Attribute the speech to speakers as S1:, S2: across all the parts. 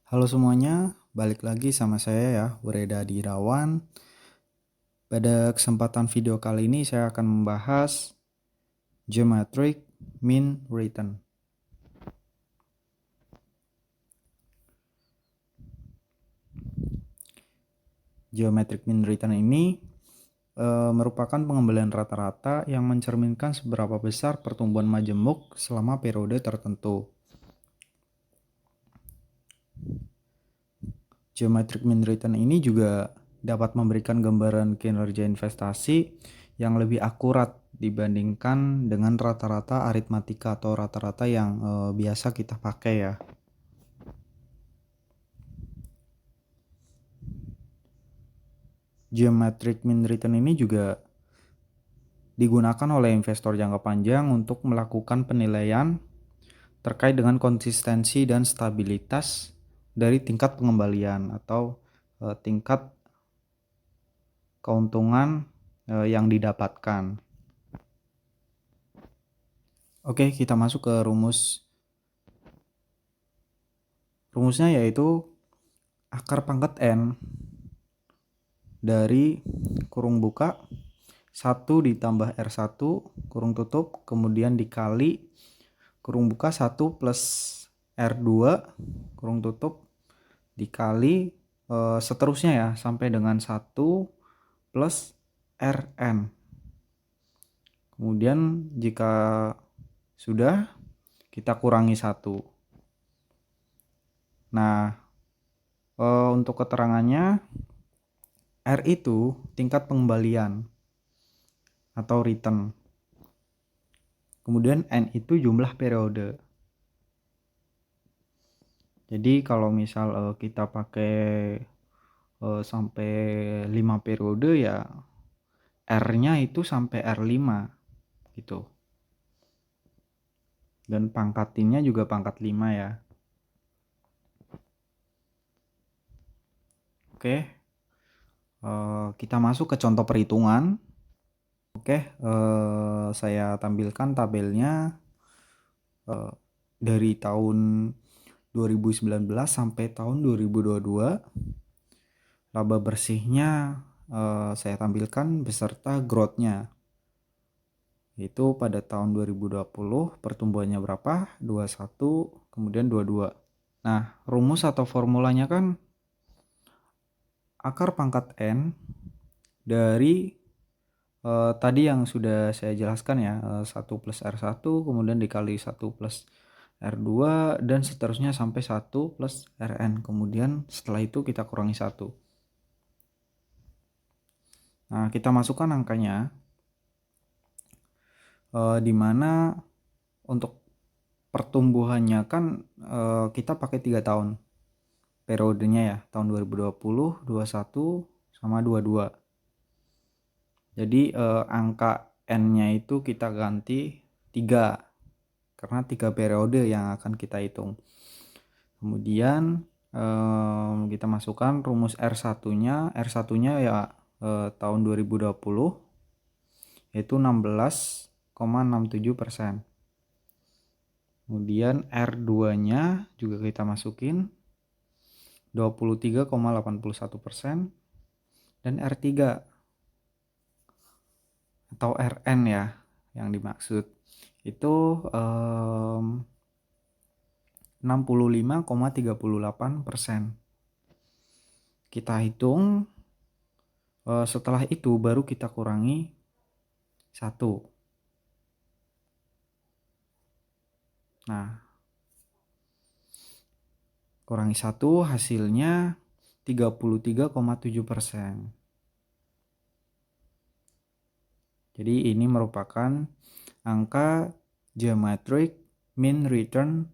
S1: Halo semuanya, balik lagi sama saya ya, Wreda Dirawan. Pada kesempatan video kali ini saya akan membahas Geometric Mean Return. Geometric Mean Return ini merupakan pengembalian rata-rata yang mencerminkan seberapa besar pertumbuhan majemuk selama periode tertentu. Geometric Mean Return ini juga dapat memberikan gambaran kinerja investasi yang lebih akurat dibandingkan dengan rata-rata aritmatika atau rata-rata yang biasa kita pakai ya. Geometric Mean Return ini juga digunakan oleh investor jangka panjang untuk melakukan penilaian terkait dengan konsistensi dan stabilitas dari tingkat pengembalian atau tingkat keuntungan yang didapatkan. Oke, kita masuk ke rumus. Rumusnya yaitu akar pangkat N dari kurung buka 1 ditambah R1 kurung tutup kemudian dikali kurung buka 1 plus R2 kurung tutup dikali seterusnya ya sampai dengan 1 plus Rn. Kemudian jika sudah kita kurangi 1. Nah, untuk keterangannya R itu tingkat pengembalian atau return. Kemudian N itu jumlah periode. Jadi kalau misal kita pakai sampai 5 periode ya R-nya itu sampai R5 gitu. Dan pangkatinnya juga pangkat 5 ya. Oke. Kita masuk ke contoh perhitungan. Oke, saya tampilkan tabelnya dari tahun 2019 sampai tahun 2022. Laba bersihnya saya tampilkan beserta growth-nya. Itu pada tahun 2020 pertumbuhannya berapa? 21, kemudian 22. Nah, rumus atau formulanya kan akar pangkat N dari tadi yang sudah saya jelaskan ya, 1 plus R1 kemudian dikali 1 plus R2 dan seterusnya sampai 1 plus Rn. Kemudian setelah itu kita kurangi 1. Nah, kita masukkan angkanya di mana untuk pertumbuhannya kan kita pakai 3 tahun periodenya ya, tahun 2020, 21 sama 22. Jadi angka N-nya itu kita ganti 3 karena 3 periode yang akan kita hitung. Kemudian kita masukkan rumus R1-nya. R1-nya ya tahun 2020 yaitu 16,67%. Kemudian R2-nya juga kita masukin 23,81% dan R3 atau Rn ya yang dimaksud itu 65,38%. Kita hitung setelah itu baru kita kurangi 1. Nah, kurangi 1 hasilnya 33,7%. Jadi ini merupakan angka geometric mean return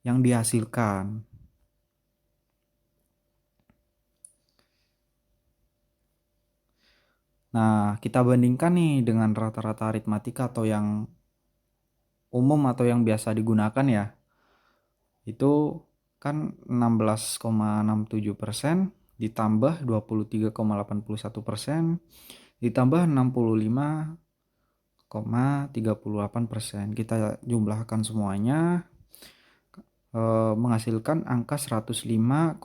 S1: yang dihasilkan. Nah, kita bandingkan nih dengan rata-rata aritmatika atau yang umum atau yang biasa digunakan ya. Itu kan 16,67% ditambah 23,81% ditambah 65,38%. Kita jumlahkan semuanya menghasilkan angka 105,86%.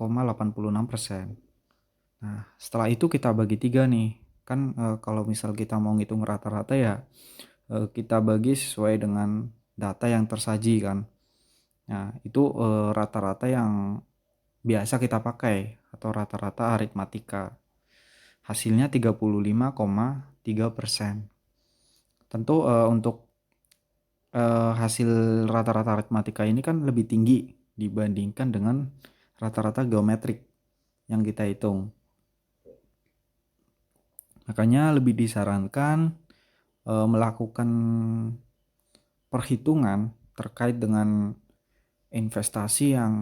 S1: Nah, setelah itu kita bagi 3 nih. Kan, kalau misal kita mau ngitung rata-rata ya, kita bagi sesuai dengan data yang tersaji kan. Nah, itu, rata-rata yang biasa kita pakai atau rata-rata aritmatika. Hasilnya 35,3%. Tentu, untuk, hasil rata-rata aritmatika ini kan lebih tinggi dibandingkan dengan rata-rata geometrik yang kita hitung. Makanya lebih disarankan melakukan perhitungan terkait dengan investasi yang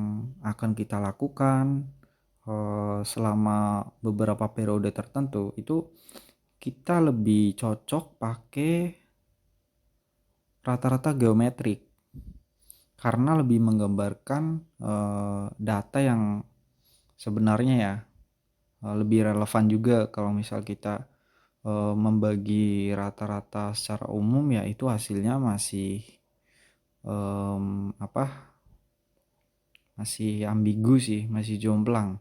S1: akan kita lakukan selama beberapa periode tertentu. Itu kita lebih cocok pakai rata-rata geometrik karena lebih menggambarkan data yang sebenarnya ya, lebih relevan juga kalau misal kita membagi rata-rata secara umum ya itu hasilnya masih masih ambigu sih, masih jomplang.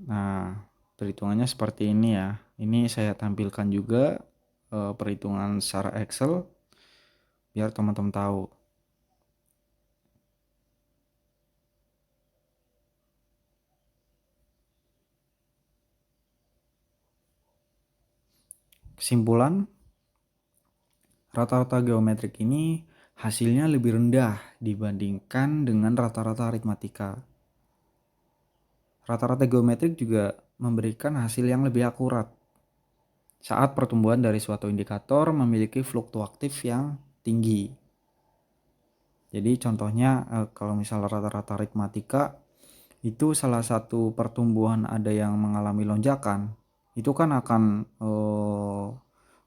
S1: Nah, perhitungannya seperti ini ya. Ini saya tampilkan juga perhitungan secara Excel biar teman-teman tahu. Kesimpulan, rata-rata geometrik ini hasilnya lebih rendah dibandingkan dengan rata-rata aritmatika. Rata-rata geometrik juga memberikan hasil yang lebih akurat saat pertumbuhan dari suatu indikator memiliki fluktuatif yang tinggi. Jadi contohnya kalau misal rata-rata aritmatika itu salah satu pertumbuhan ada yang mengalami lonjakan, itu kan akan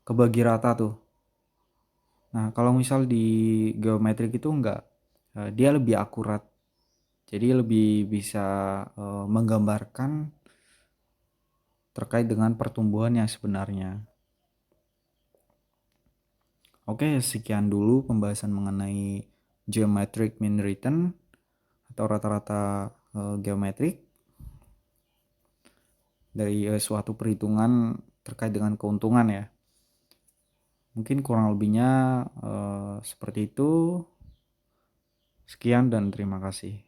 S1: kebagi rata tuh. Nah, kalau misal di geometrik itu enggak, dia lebih akurat. Jadi lebih bisa menggambarkan terkait dengan pertumbuhan yang sebenarnya. Oke, sekian dulu pembahasan mengenai geometric mean return atau rata-rata geometrik dari suatu perhitungan terkait dengan keuntungan ya. Mungkin kurang lebihnya seperti itu. Sekian dan terima kasih.